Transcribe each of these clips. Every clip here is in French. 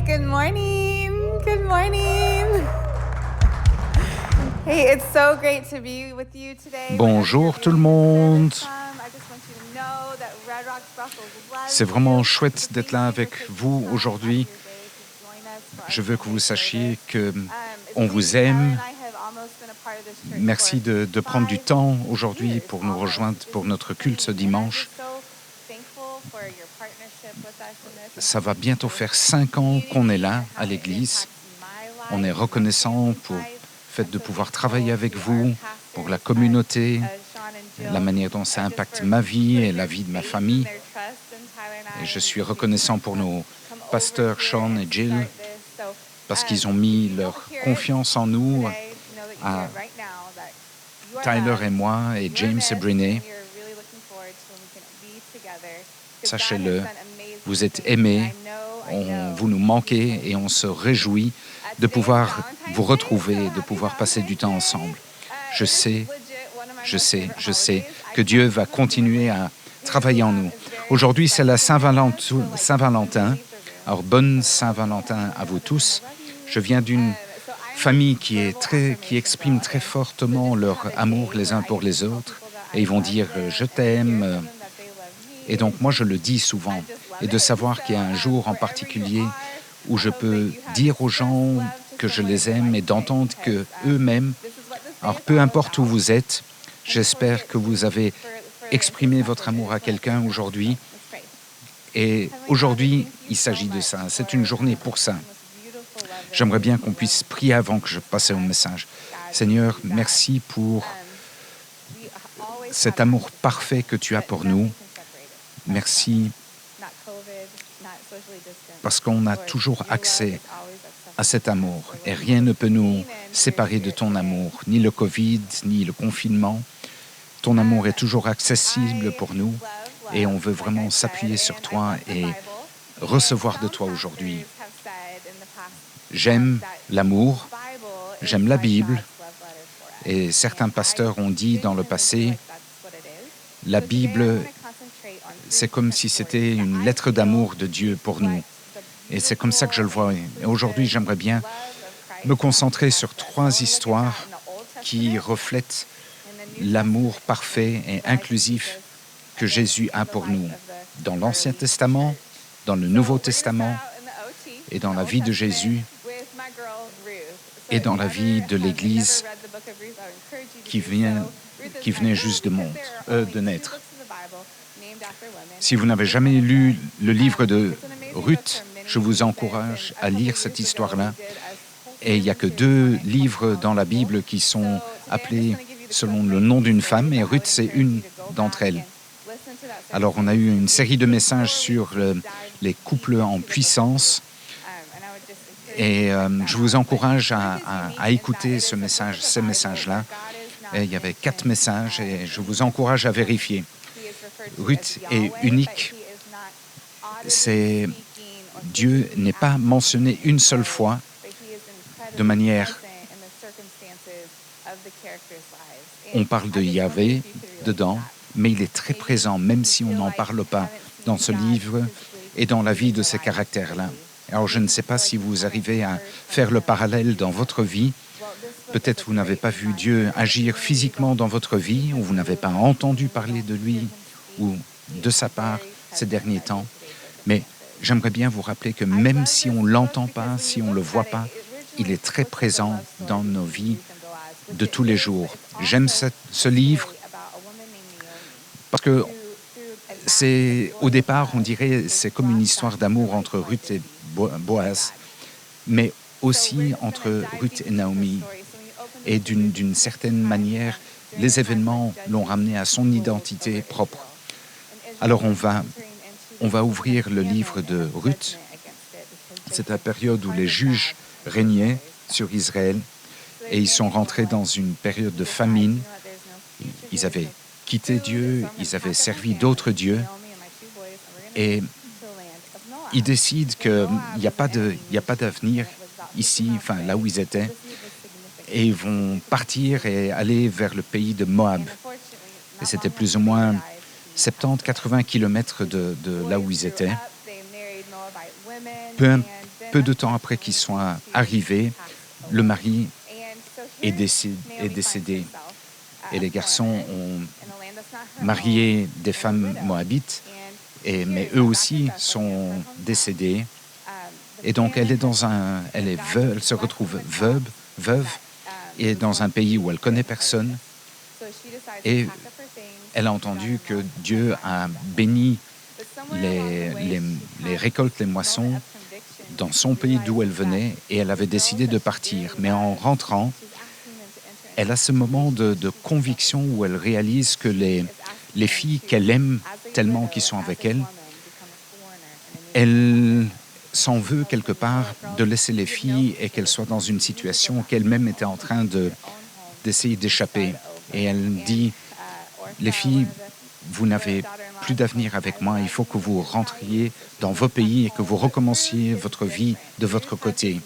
Good morning. Good morning. Hey, it's so great to be with you today. Bonjour tout le monde. C'est vraiment chouette d'être là avec vous aujourd'hui. Je veux que vous sachiez qu'on vous aime. Merci de prendre du temps aujourd'hui pour nous rejoindre pour notre culte ce dimanche. Ça va bientôt faire 5 ans qu'on est là à l'Église. On est reconnaissant pour le fait de pouvoir travailler avec vous, pour la communauté, la manière dont ça impacte ma vie et la vie de ma famille. Et je suis reconnaissant pour nos pasteurs Sean et Jill parce qu'ils ont mis leur confiance en nous, à Tyler et moi et James et Brené. Sachez-le, vous êtes aimés, vous nous manquez et on se réjouit de pouvoir vous retrouver, de pouvoir passer du temps ensemble. Je sais que Dieu va continuer à travailler en nous. Aujourd'hui, c'est la Saint-Valentin. Alors, bonne Saint-Valentin à vous tous. Je viens d'une famille qui exprime très fortement leur amour les uns pour les autres. Et ils vont dire « je t'aime ». Et donc, moi, je le dis souvent. Et de savoir qu'il y a un jour en particulier où je peux dire aux gens que je les aime et d'entendre qu'eux-mêmes, alors peu importe où vous êtes, j'espère que vous avez exprimé votre amour à quelqu'un aujourd'hui. Et aujourd'hui, il s'agit de ça. C'est une journée pour ça. J'aimerais bien qu'on puisse prier avant que je passe au message. Seigneur, merci pour cet amour parfait que tu as pour nous. Merci parce qu'on a toujours accès à cet amour et rien ne peut nous séparer de ton amour, ni le Covid, ni le confinement. Ton amour est toujours accessible pour nous et on veut vraiment s'appuyer sur toi et recevoir de toi aujourd'hui. J'aime l'amour, j'aime la Bible et certains pasteurs ont dit dans le passé, la Bible, c'est comme si c'était une lettre d'amour de Dieu pour nous. Et c'est comme ça que je le vois. Et aujourd'hui, j'aimerais bien me concentrer sur 3 histoires qui reflètent l'amour parfait et inclusif que Jésus a pour nous. Dans l'Ancien Testament, dans le Nouveau Testament et dans la vie de Jésus et dans la vie de l'Église qui venait juste de naître. Si vous n'avez jamais lu le livre de Ruth, je vous encourage à lire cette histoire-là. Et il n'y a que 2 livres dans la Bible qui sont appelés selon le nom d'une femme, et Ruth, c'est une d'entre elles. Alors, on a eu une série de messages sur les couples en puissance. Et je vous encourage à écouter ces messages-là. Et il y avait 4 messages et je vous encourage à vérifier. Ruth est unique. Dieu n'est pas mentionné une seule fois de manière... On parle de Yahvé dedans, mais il est très présent, même si on n'en parle pas dans ce livre et dans la vie de ces caractères-là. Alors, je ne sais pas si vous arrivez à faire le parallèle dans votre vie. Peut-être vous n'avez pas vu Dieu agir physiquement dans votre vie, ou vous n'avez pas entendu parler de lui ou de sa part ces derniers temps. Mais j'aimerais bien vous rappeler que même si on ne l'entend pas, si on ne le voit pas, il est très présent dans nos vies de tous les jours. J'aime ce livre parce que au départ, on dirait c'est comme une histoire d'amour entre Ruth et Boaz, mais aussi entre Ruth et Naomi. Et d'une certaine manière, les événements l'ont ramené à son identité propre. Alors on va ouvrir le livre de Ruth. C'est la période où les juges régnaient sur Israël et ils sont rentrés dans une période de famine. Ils avaient quitté Dieu, ils avaient servi d'autres dieux et ils décident qu'il n'y a pas d'avenir ici, enfin là où ils étaient, et ils vont partir et aller vers le pays de Moab. Et c'était plus ou moins 70-80 kilomètres de là où ils étaient. Peu de temps après qu'ils soient arrivés, le mari est décédé et les garçons ont marié des femmes moabites, mais eux aussi sont décédés. Et donc elle se retrouve veuve, et dans un pays où elle connaît personne. Et elle a entendu que Dieu a béni les récoltes, les moissons dans son pays d'où elle venait, et elle avait décidé de partir. Mais en rentrant, elle a ce moment de conviction où elle réalise que les filles qu'elle aime tellement, qui sont avec elle, elle s'en veut quelque part de laisser les filles et qu'elles soient dans une situation qu'elle-même était en train d'essayer d'échapper. Et elle dit, les filles, vous n'avez plus d'avenir avec moi, il faut que vous rentriez dans vos pays et que vous recommenciez votre vie de votre côté.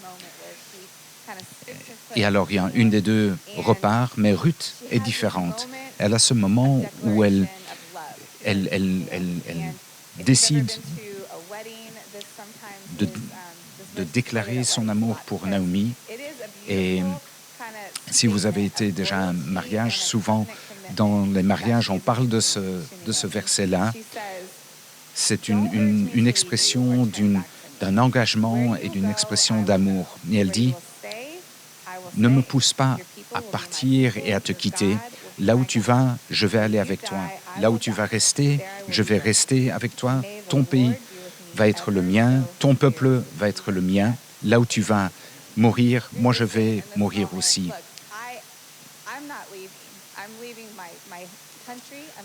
Et alors, il y a une des deux repart, mais Ruth est différente. Elle a ce moment où elle décide de déclarer son amour pour Naomi. Et si vous avez été déjà à un mariage, souvent dans les mariages, on parle de ce verset-là. C'est une expression d'un engagement et d'une expression d'amour. Et elle dit, ne me pousse pas à partir et à te quitter. Là où tu vas, je vais aller avec toi. Là où tu vas rester, je vais rester avec toi. Ton pays va être le mien, ton peuple va être le mien. Là où tu vas mourir, moi je vais mourir aussi.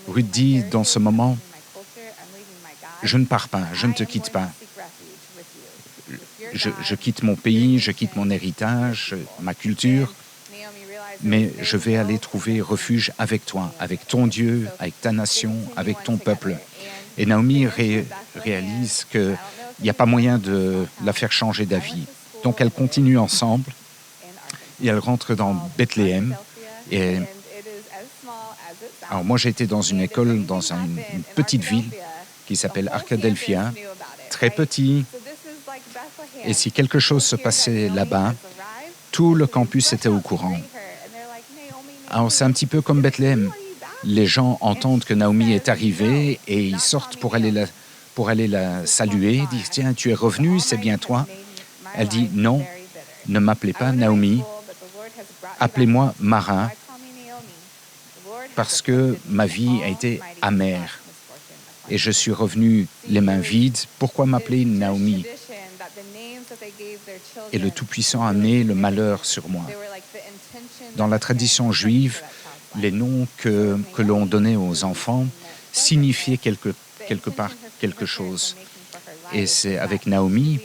Ruth dit dans ce moment, je ne pars pas, je ne te quitte pas. Je quitte mon pays, je quitte mon héritage, ma culture, mais je vais aller trouver refuge avec toi, avec ton Dieu, avec ta nation, avec ton peuple. Et Naomi réalise qu'il n'y a pas moyen de la faire changer d'avis. Donc elle continue ensemble et elle rentre dans Bethléem. Et alors moi j'ai été dans une école dans une petite ville qui s'appelle Arkadelphia, très petit. Et si quelque chose se passait là-bas, tout le campus était au courant. Alors c'est un petit peu comme Bethléem. Les gens entendent que Naomi est arrivée et ils sortent pour aller la saluer, dire « Tiens, tu es revenue, c'est bien toi ?» Elle dit « Non, ne m'appelez pas Naomi, appelez-moi Mara, parce que ma vie a été amère et je suis revenue les mains vides. Pourquoi m'appeler Naomi ? Et le Tout-Puissant a amené le malheur sur moi. » Dans la tradition juive, les noms que l'on donnait aux enfants signifiaient quelque part quelque chose. Et c'est avec Naomi,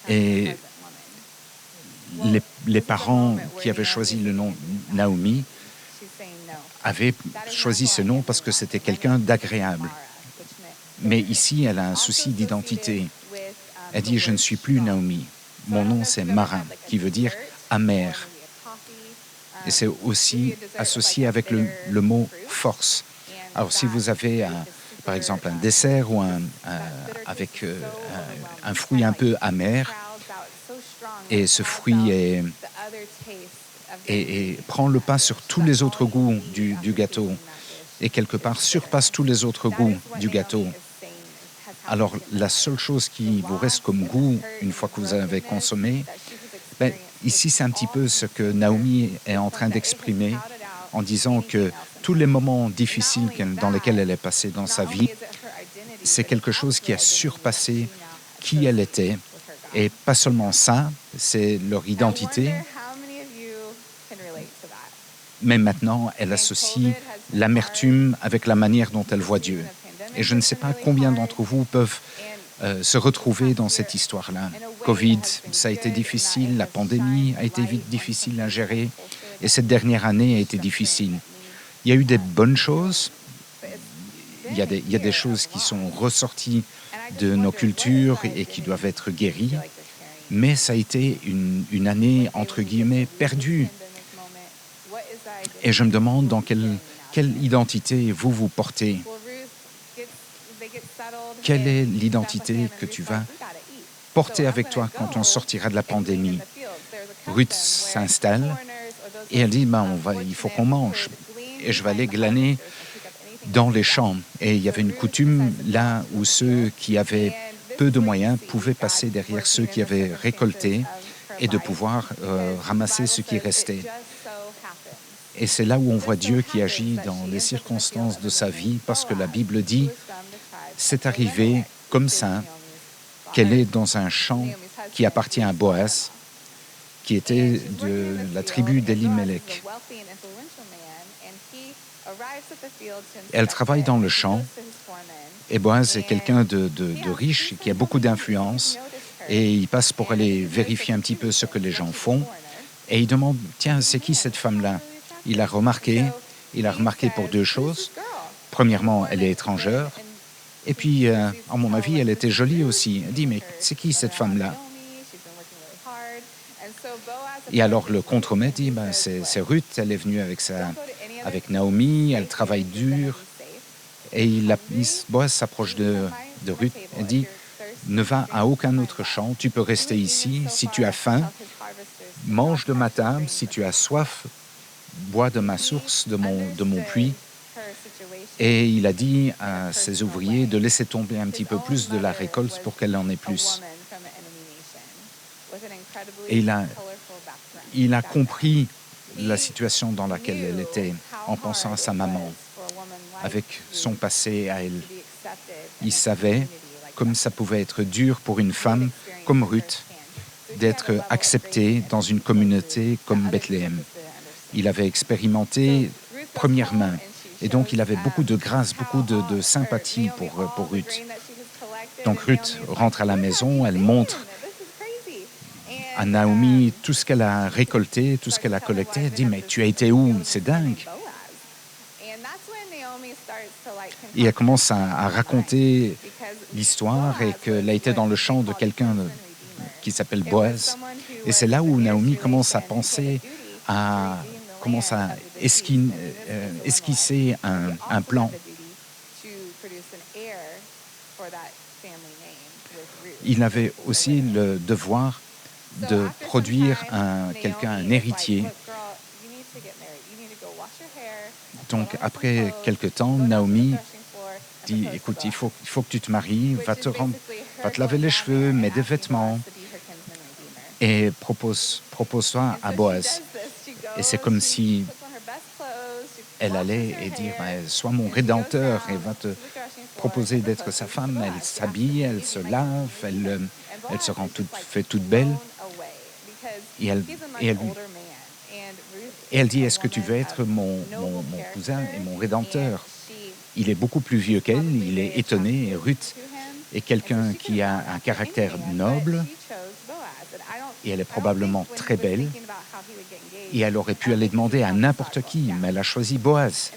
et les parents qui avaient choisi le nom Naomi avaient choisi ce nom parce que c'était quelqu'un d'agréable. Mais ici, elle a un souci d'identité. Elle dit « Je ne suis plus Naomi. Mon nom, c'est Mara, qui veut dire « amère ». Et c'est aussi associé avec le mot « force ». Alors, si vous avez, par exemple, un dessert ou avec un fruit un peu amer, et ce fruit prend le pas sur tous les autres goûts du gâteau, et quelque part surpasse tous les autres goûts du gâteau, alors la seule chose qui vous reste comme goût, une fois que vous avez consommé, ici c'est un petit peu ce que Naomi est en train d'exprimer en disant que tous les moments difficiles dans lesquels elle est passée dans sa vie, c'est quelque chose qui a surpassé qui elle était. Et pas seulement ça, c'est leur identité, mais maintenant elle associe l'amertume avec la manière dont elle voit Dieu. Et je ne sais pas combien d'entre vous peuvent se retrouver dans cette histoire-là. Covid, ça a été difficile, la pandémie a été difficile à gérer, et cette dernière année a été difficile. Il y a eu des bonnes choses, il y a des choses qui sont ressorties de nos cultures et qui doivent être guéries, mais ça a été une année, entre guillemets, perdue. Et je me demande dans quelle identité vous portez. Quelle est l'identité que tu vas porter avec toi quand on sortira de la pandémie. Ruth s'installe et elle dit, il faut qu'on mange. Et je vais aller glaner dans les champs. Et il y avait une coutume là où ceux qui avaient peu de moyens pouvaient passer derrière ceux qui avaient récolté et de pouvoir ramasser ce qui restait. Et c'est là où on voit Dieu qui agit dans les circonstances de sa vie, parce que la Bible dit, c'est arrivé comme ça, qu'elle est dans un champ qui appartient à Boaz, qui était de la tribu d'Elimelech. Elle travaille dans le champ, et Boaz est quelqu'un de riche, qui a beaucoup d'influence, et il passe pour aller vérifier un petit peu ce que les gens font, et il demande, tiens, c'est qui cette femme-là? Il a remarqué pour deux choses. Premièrement, elle est étrangère, et puis, à mon avis, elle était jolie aussi. Il dit, mais c'est qui cette femme-là? Et alors le contremaître dit, c'est Ruth, elle est venue avec Naomi, elle travaille dur. Et Boaz s'approche de Ruth et dit, ne va à aucun autre champ, tu peux rester ici. Si tu as faim, mange de ma table. Si tu as soif, bois de ma source, de mon puits. Et il a dit à ses ouvriers de laisser tomber un petit peu plus de la récolte pour qu'elle en ait plus. Et il a compris la situation dans laquelle elle était en pensant à sa maman, avec son passé à elle. Il savait comme ça pouvait être dur pour une femme comme Ruth d'être acceptée dans une communauté comme Bethléem. Il avait expérimenté première main. Et donc, il avait beaucoup de grâce, beaucoup de sympathie pour Ruth. Donc, Ruth rentre à la maison, elle montre à Naomi tout ce qu'elle a récolté, tout ce qu'elle a collecté. Elle dit, mais tu as été où? C'est dingue. Et elle commence à raconter l'histoire et qu'elle a été dans le champ de quelqu'un qui s'appelle Boaz. Et c'est là où Naomi commence à penser commence à esquisser un plan. Il avait aussi le devoir de produire un héritier. Donc, après quelque temps, Naomi dit, écoute, il faut que tu te maries, va te laver les cheveux, mets des vêtements et propose-toi à Boaz. Et c'est comme si elle allait et dire, sois mon rédempteur, et va te proposer d'être sa femme. Elle s'habille, elle se lave, elle se fait toute belle. Et elle dit, est-ce que tu veux être mon cousin et mon rédempteur? Il est beaucoup plus vieux qu'elle, il est étonné, et Ruth est quelqu'un qui a un caractère noble, et elle est probablement très belle, et elle aurait pu aller demander à n'importe qui, mais elle a choisi Boaz.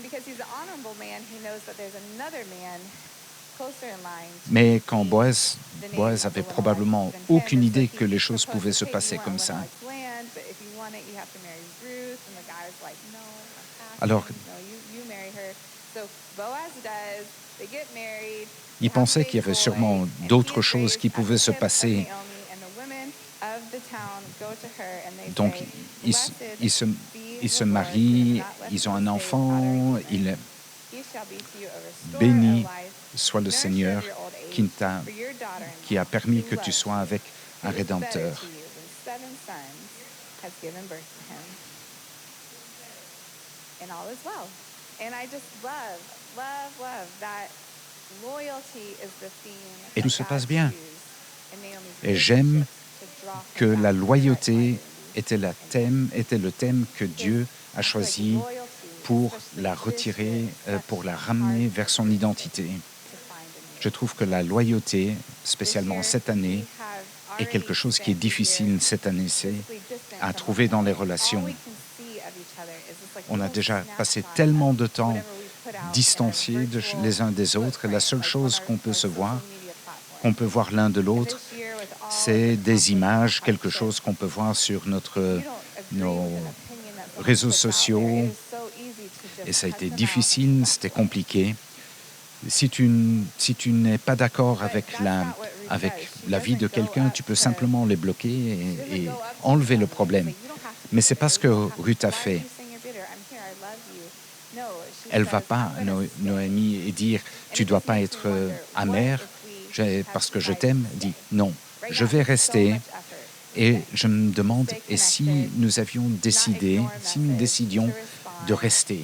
Mais quand Boaz avait probablement aucune idée que les choses pouvaient se passer comme ça. Alors, il pensait qu'il y avait sûrement d'autres choses qui pouvaient se passer. Donc, ils se marient, ils ont un enfant, béni soit le Seigneur qui a permis que tu sois avec un Rédempteur. Et tout se passe bien. Et j'aime que la loyauté était le thème que Dieu a choisi pour la retirer, pour la ramener vers son identité. Je trouve que la loyauté, spécialement cette année, est quelque chose qui est difficile cette année, c'est à trouver dans les relations. On a déjà passé tellement de temps distanciés les uns des autres, et la seule chose qu'on peut peut voir l'un de l'autre, c'est des images, quelque chose qu'on peut voir sur nos réseaux sociaux. Et ça a été difficile, c'était compliqué. Si tu n'es pas d'accord avec avec la vie de quelqu'un, tu peux simplement les bloquer et enlever le problème. Mais c'est pas ce que Ruth a fait. Elle ne va pas, Noémie, et dire « tu ne dois pas être amère parce que je t'aime ». Elle dit « non, je vais rester ». Et je me demande, et si nous avions décidé, si nous décidions de rester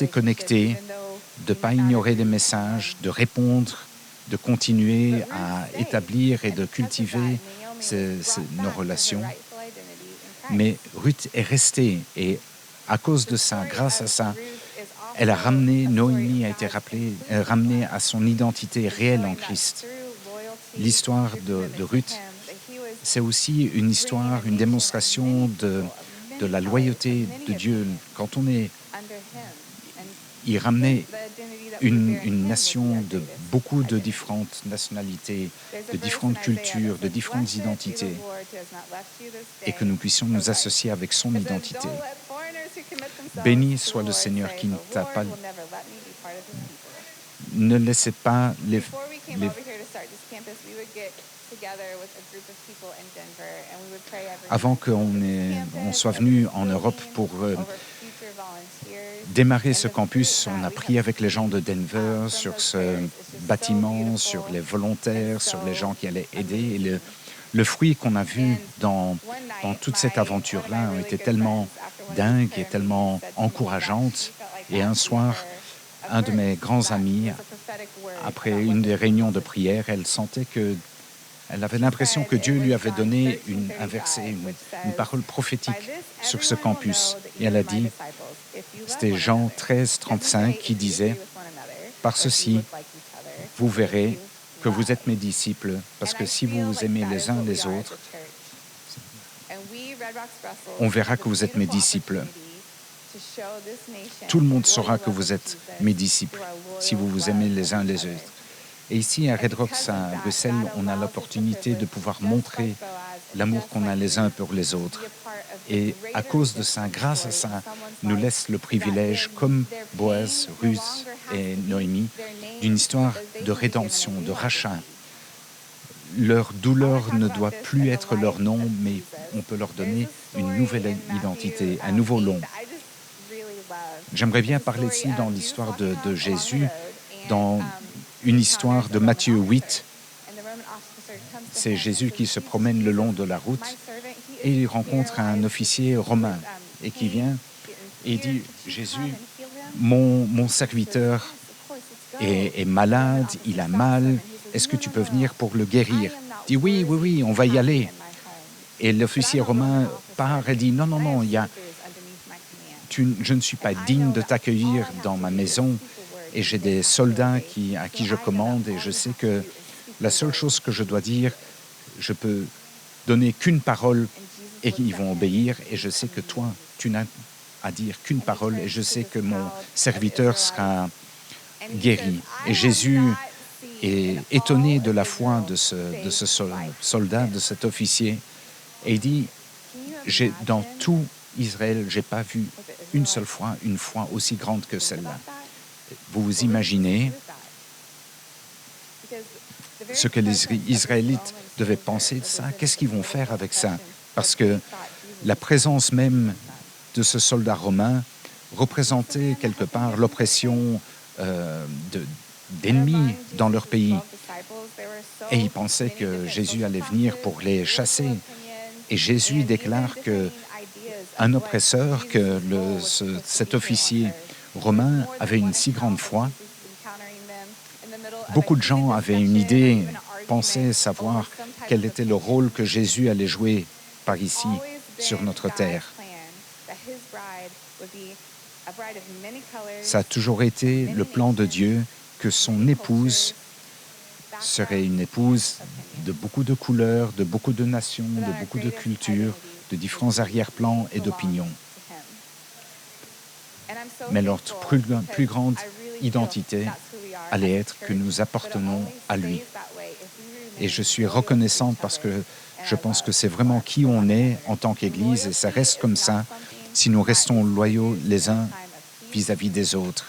connectés, de ne pas ignorer les messages, de répondre, de continuer à établir et de cultiver nos relations. Mais Ruth est restée et à cause de ça, grâce à ça, elle a ramené, Noémie a été ramenée à son identité réelle en Christ. L'histoire de Ruth, c'est aussi une histoire, une démonstration de la loyauté de Dieu. Quand il ramenait une nation de beaucoup de différentes nationalités, de différentes cultures, de différentes identités, et que nous puissions nous associer avec son identité. Béni soit le Seigneur qui ne t'a pas... Ne laissez pas les... Avant qu'on soit venu en Europe pour démarrer ce campus, on a prié avec les gens de Denver sur ce bâtiment, sur les volontaires, sur les gens qui allaient aider. Et le fruit qu'on a vu dans toute cette aventure-là a été tellement dingue et tellement encourageante. Et un soir, un de mes grands amis, après une des réunions de prière, elle avait l'impression que Dieu lui avait donné un verset, une parole prophétique sur ce campus. Et elle a dit, c'était Jean 13, 35 qui disait, « Par ceci, vous verrez que vous êtes mes disciples, parce que si vous vous aimez les uns les autres, on verra que vous êtes mes disciples. Tout le monde saura que vous êtes mes disciples, si vous vous aimez les uns les autres. » Et ici, à Red Rocks, à Bruxelles, on a l'opportunité de pouvoir montrer l'amour qu'on a les uns pour les autres. Et à cause de ça, grâce à ça, nous laisse le privilège, comme Boaz, Ruth et Noémie, d'une histoire de rédemption, de rachat. Leur douleur ne doit plus être leur nom, mais on peut leur donner une nouvelle identité, un nouveau nom. J'aimerais bien parler ici dans l'histoire de Jésus, dans une histoire de Matthieu 8. C'est Jésus qui se promène le long de la route et il rencontre un officier romain et qui vient et dit « Jésus, mon serviteur est malade, il a mal, est-ce que tu peux venir pour le guérir ?» Il dit « Oui, on va y aller. » Et l'officier romain part et dit « Non, je ne suis pas digne de t'accueillir dans ma maison. » Et j'ai des soldats à qui je commande et je sais que la seule chose que je dois dire, je peux donner qu'une parole et ils vont obéir. Et je sais que toi, tu n'as à dire qu'une parole et je sais que mon serviteur sera guéri. Et Jésus est étonné de la foi de ce soldat, de cet officier. Et il dit, dans tout Israël, je n'ai pas vu une seule fois une foi aussi grande que celle-là. Vous vous imaginez ce que les Israélites devaient penser de ça? Qu'est-ce qu'ils vont faire avec ça? Parce que la présence même de ce soldat romain représentait quelque part l'oppression d'ennemis dans leur pays. Et ils pensaient que Jésus allait venir pour les chasser. Et Jésus déclare qu'un oppresseur, que cet officier romain avait une si grande foi. Beaucoup de gens avaient une idée, pensaient savoir quel était le rôle que Jésus allait jouer par ici, sur notre terre. Ça a toujours été le plan de Dieu que son épouse serait une épouse de beaucoup de couleurs, de beaucoup de nations, de beaucoup de cultures, de différents arrière-plans et d'opinions. Mais notre plus grande identité allait être que nous appartenons à lui. Et je suis reconnaissante parce que je pense que c'est vraiment qui on est en tant qu'Église et ça reste comme ça si nous restons loyaux les uns vis-à-vis des autres.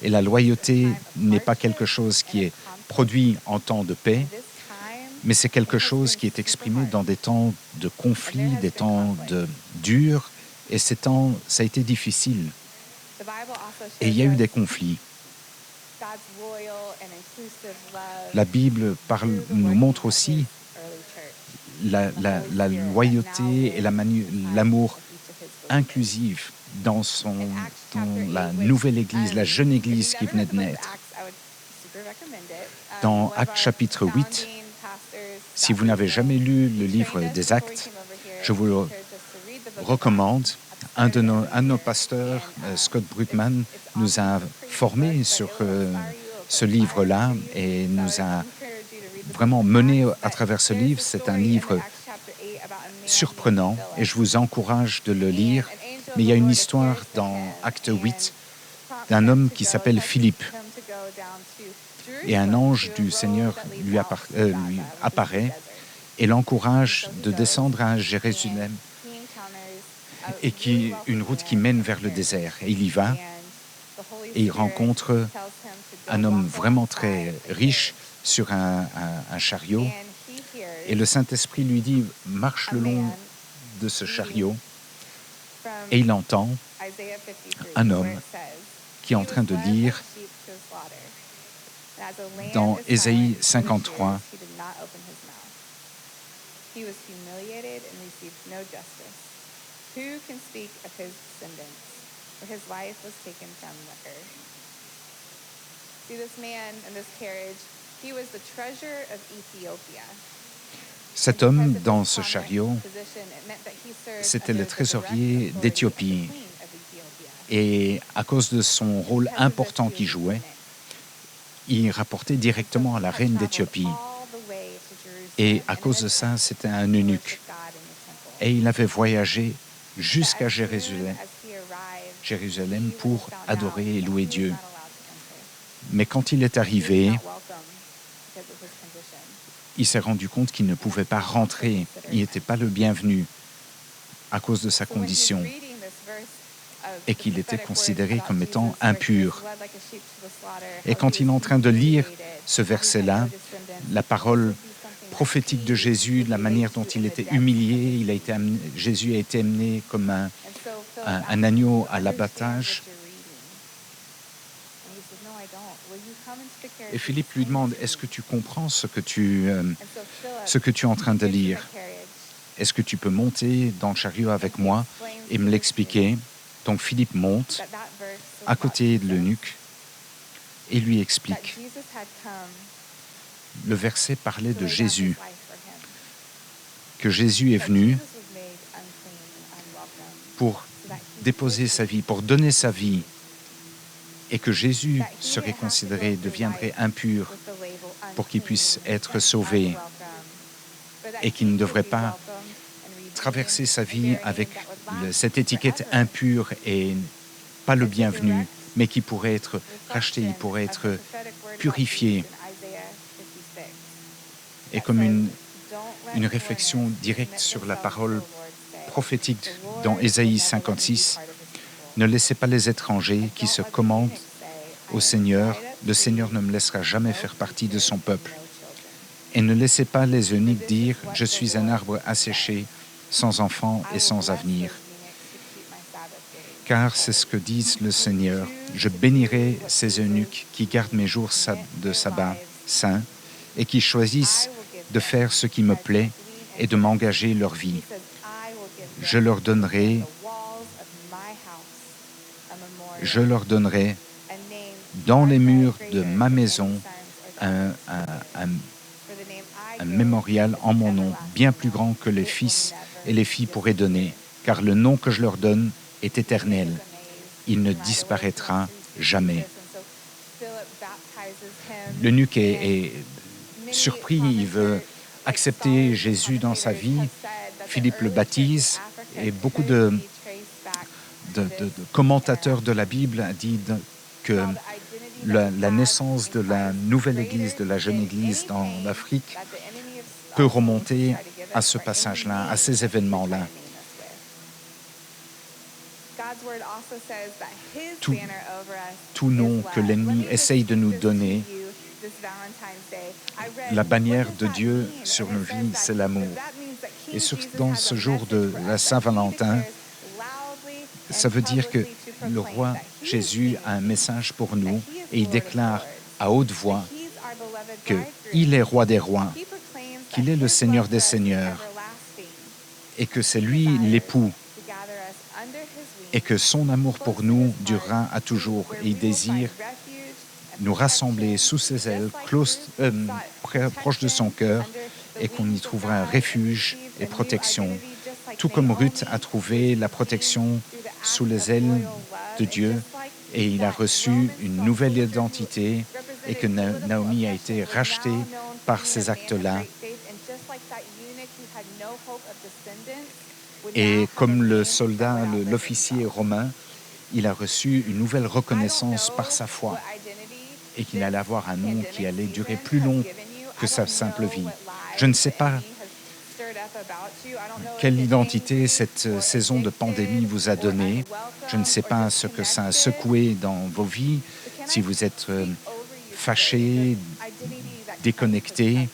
Et la loyauté n'est pas quelque chose qui est produit en temps de paix, mais c'est quelque chose qui est exprimé dans des temps de conflit, des temps durs, et ces temps, ça a été difficile. Et il y a eu des conflits. La Bible nous montre aussi la loyauté et l'amour inclusif dans la nouvelle Église, la jeune Église qui venait de naître. Dans Actes chapitre 8, si vous n'avez jamais lu le livre des Actes, je vous le recommande. Un de nos pasteurs, Scott Brutman, nous a formés sur ce livre-là et nous a vraiment menés à travers ce livre. C'est un livre surprenant et je vous encourage de le lire. Mais il y a une histoire dans Acte 8 d'un homme qui s'appelle Philippe. Et un ange du Seigneur lui apparaît et l'encourage de descendre à Jérusalem et une route qui mène vers le désert. Et il y va et il rencontre un homme vraiment très riche sur un chariot. Et le Saint-Esprit lui dit, marche le long de ce chariot. Et il entend un homme qui est en train de lire dans Ésaïe 53. Cet homme dans ce chariot, c'était le trésorier d'Éthiopie. Et à cause de son rôle important qu'il jouait, il rapportait directement à la reine d'Éthiopie. Et à cause de ça, c'était un eunuque. Et il avait voyagé jusqu'à Jérusalem pour adorer et louer Dieu. Mais quand il est arrivé, il s'est rendu compte qu'il ne pouvait pas rentrer. Il n'était pas le bienvenu à cause de sa condition et qu'il était considéré comme étant impur. Et quand il est en train de lire ce verset-là, la parole prophétique de Jésus, la manière dont il était humilié, Jésus a été amené comme un agneau à l'abattage. Et Philippe lui demande, est-ce que tu comprends ce que tu es en train de lire? Est-ce que tu peux monter dans le chariot avec moi et me l'expliquer? Donc Philippe monte à côté de l'eunuque et lui explique. Le verset parlait de Jésus, que Jésus est venu pour déposer sa vie, pour donner sa vie, et que Jésus serait considéré, deviendrait impur pour qu'il puisse être sauvé, et qu'il ne devrait pas traverser sa vie avec cette étiquette impure et pas le bienvenu, mais qui pourrait être racheté, il pourrait être purifié. Et comme une réflexion directe sur la parole prophétique dans Ésaïe 56, ne laissez pas les étrangers qui se commandent au Seigneur. Le Seigneur ne me laissera jamais faire partie de son peuple. Et ne laissez pas les eunuques dire « Je suis un arbre asséché, sans enfant et sans avenir. » Car c'est ce que dit le Seigneur. Je bénirai ces eunuques qui gardent mes jours de sabbat saints et qui choisissent de faire ce qui me plaît et de m'engager leur vie. Je leur donnerai dans les murs de ma maison un mémorial en mon nom, bien plus grand que les fils et les filles pourraient donner, car le nom que je leur donne est éternel. Il ne disparaîtra jamais. L'eunuque est surpris, il veut accepter Jésus dans sa vie. Philippe le baptise et beaucoup de commentateurs de la Bible disent que la naissance de la nouvelle Église, de la jeune Église dans l'Afrique peut remonter à ce passage-là, à ces événements-là. Tout, tout nom que l'ennemi essaye de nous donner, la bannière de Dieu sur nos vies, c'est l'amour. Et dans ce jour de la Saint-Valentin, ça veut dire que le roi Jésus a un message pour nous et il déclare à haute voix qu'il est roi des rois, qu'il est le Seigneur des seigneurs et que c'est lui l'époux et que son amour pour nous durera à toujours. Et il désire nous rassembler sous ses ailes, proche de son cœur, et qu'on y trouvera un refuge et protection. Tout comme Ruth a trouvé la protection sous les ailes de Dieu, et il a reçu une nouvelle identité, et que Naomi a été rachetée par ces actes-là. Et comme le soldat, l'officier romain, il a reçu une nouvelle reconnaissance par sa foi et qu'il allait avoir un nom qui allait durer plus long que sa simple vie. Je ne sais pas quelle identité cette saison de pandémie vous a donné. Je ne sais pas ce que ça a secoué dans vos vies, si vous êtes fâchés, déconnectés.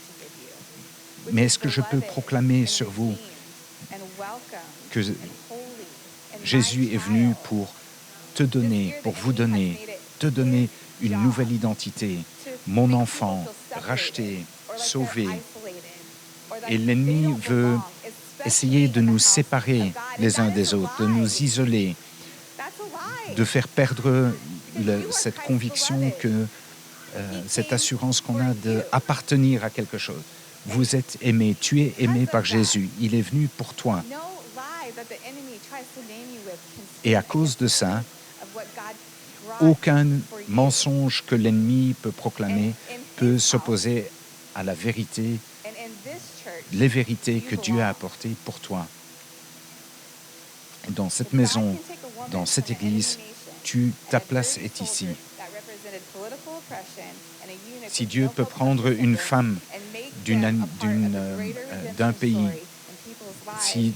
Mais est-ce que je peux proclamer sur vous que Jésus est venu pour te donner, pour vous donner, te donner une nouvelle identité, mon enfant, racheté, sauvé. Et l'ennemi veut essayer de nous séparer les uns des autres, de nous isoler, de faire perdre cette conviction, cette assurance qu'on a d'appartenir à quelque chose. Vous êtes aimé, tu es aimé par Jésus, il est venu pour toi. Et à cause de ça, aucun mensonge que l'ennemi peut proclamer peut s'opposer à la vérité, les vérités que Dieu a apportées pour toi. Dans cette maison, dans cette église, ta place est ici. Si Dieu peut prendre une femme d'un pays, si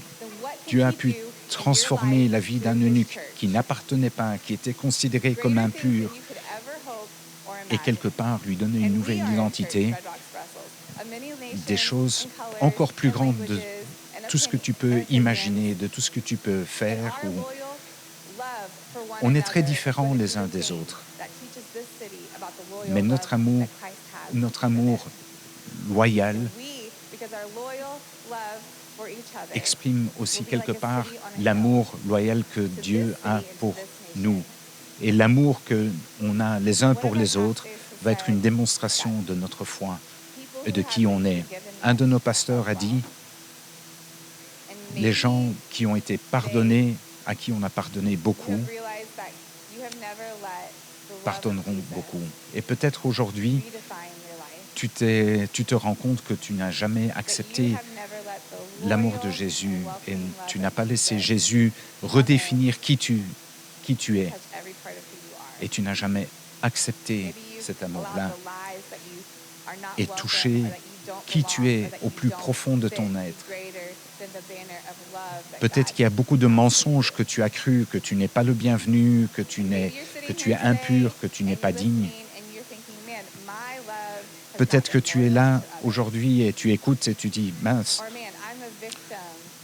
Dieu a pu transformer la vie d'un eunuque qui n'appartenait pas, qui était considéré comme impur, et quelque part lui donner une nouvelle identité, des choses encore plus grandes de tout ce que tu peux imaginer, de tout ce que tu peux faire. On est très différents les uns des autres. Mais notre amour loyal exprime aussi quelque part l'amour loyal que Dieu a pour nous. Et l'amour qu'on a les uns pour les autres va être une démonstration de notre foi et de qui on est. Un de nos pasteurs a dit, les gens qui ont été pardonnés, à qui on a pardonné beaucoup, pardonneront beaucoup. Et peut-être aujourd'hui, tu te rends compte que tu n'as jamais accepté l'amour de Jésus et tu n'as pas laissé Jésus redéfinir qui tu es. Et tu n'as jamais accepté cet amour-là et touché qui tu es au plus profond de ton être. Peut-être qu'il y a beaucoup de mensonges que tu as cru, que tu n'es pas le bienvenu, que tu es impur, que tu n'es pas digne. Peut-être que tu es là aujourd'hui et tu écoutes et tu dis, mince,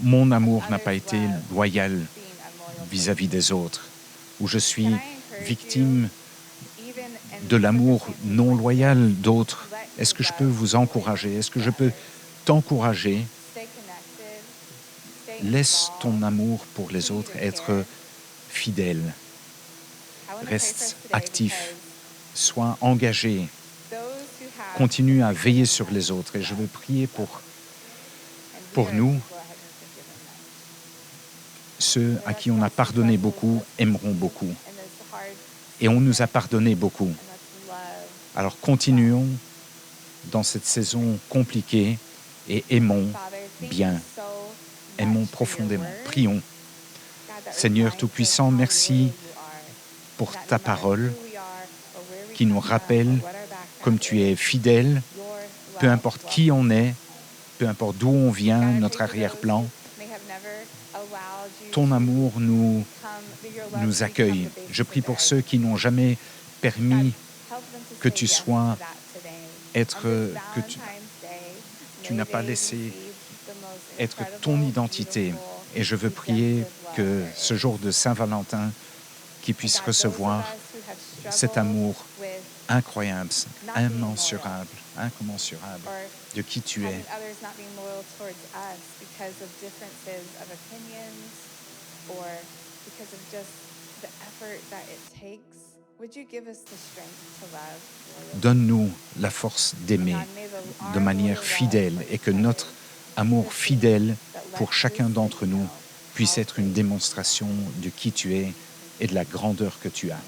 mon amour n'a pas été loyal vis-à-vis des autres, ou je suis victime de l'amour non loyal d'autres. Est-ce que je peux vous encourager? Est-ce que je peux t'encourager? Laisse ton amour pour les autres être fidèle. Reste actif. Sois engagé. Continue à veiller sur les autres. Et je veux prier pour nous. Ceux à qui on a pardonné beaucoup aimeront beaucoup. Et on nous a pardonné beaucoup. Alors continuons dans cette saison compliquée et aimons bien. Aimons profondément. Prions. Seigneur Tout-Puissant, merci pour ta parole qui nous rappelle comme tu es fidèle, peu importe qui on est, peu importe d'où on vient, notre arrière-plan. ton amour nous accueille. Je prie pour ceux qui n'ont jamais permis que tu sois tu n'as pas laissé être ton identité. Et je veux prier que ce jour de Saint-Valentin, qu'ils puissent recevoir cet amour incroyable, immensurable, incommensurable de qui tu es. Donne-nous la force d'aimer de manière fidèle et que notre amour fidèle pour chacun d'entre nous puisse être une démonstration de qui tu es et de la grandeur que tu as.